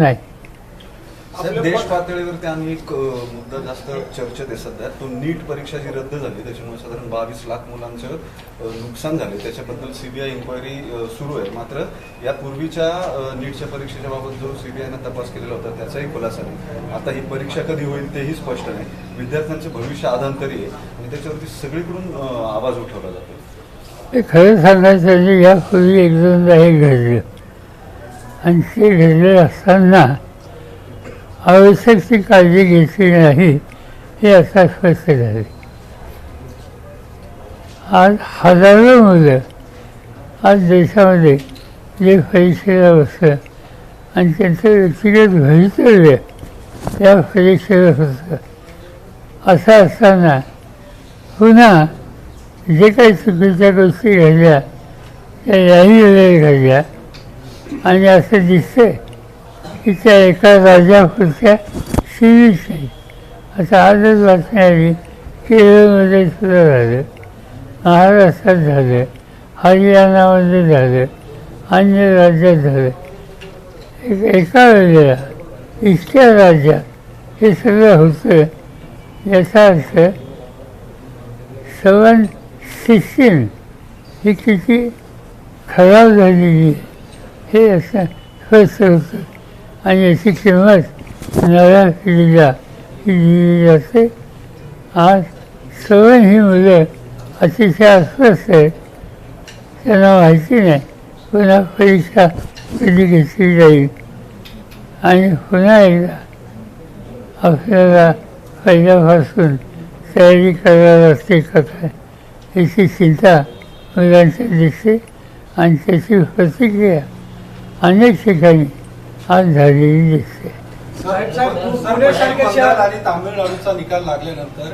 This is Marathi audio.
नाही. साहेब, देश पातळीवरती आणि एक मुद्दा जास्त चर्चेत आहे सध्या, तो नीट परीक्षा जी रद्द झाली त्याच्यामुळे साधारण 22 लाख मुलांचं नुकसान झाले, त्याच्याबद्दल सीबीआय इन्क्वायरी सुरू आहे. मात्र यापूर्वीच्या नीटच्या परीक्षेच्या बाबत जो सीबीआयनं तपास केलेला होता त्याचाही खुलासा नाही. आता ही परीक्षा कधी होईल तेही स्पष्ट नाही. विद्यार्थ्यांचं भविष्य आधांतरी आहे आणि त्याच्यावरती सगळीकडून आवाज उठवला जातो. खरं सांगायचं म्हणजे यापूर्वी एक दोनदा हे घडलं आणि ते घडलं असताना आवश्यक ती काळजी घेतली नाही हे आता स्पष्ट झाले. आज हजारो मुलं आज देशामध्ये जे परीक्षेला बसलं आणि त्यांचं व्यक्तिगत भवितव्य त्या परीक्षेला होतं, असं असताना पुन्हा जे काही चुकीच्या गोष्टी घडल्या त्या याही वेळेला घडल्या आणि असं दिसतंय की त्या एका राज्यापुरत्या सीमित नाही. आता आजच बातमी आली केरळमध्ये सुद्धा झालं, महाराष्ट्रात झालं, हरियाणामध्ये झालं, अन्य राज्यात झालं. एका वेळेला इतक्या राज्यात हे सगळं होतं, याचा अर्थ सवन सिस्टीम ही किती खराब झालेली हे असं स्पष्ट होतं आणि याची किंमत नव्या पिढीला दिली जाते. आज सवन ही मुलं अतिशय अस्वस्थ आहेत, त्यांना माहिती नाही पुन्हा परीक्षा कधी घेतली जाईल आणि पुन्हा एकदा आपल्याला पहिल्यापासून तयारी करायला लागते का काय याची चिंता मुलांच्या दिसते आणि त्याची प्रतिक्रिया अनेक ठिकाणी आज झालेली दिसते. पुणे आणि तामिळनाडूचा निकाल लागल्यानंतर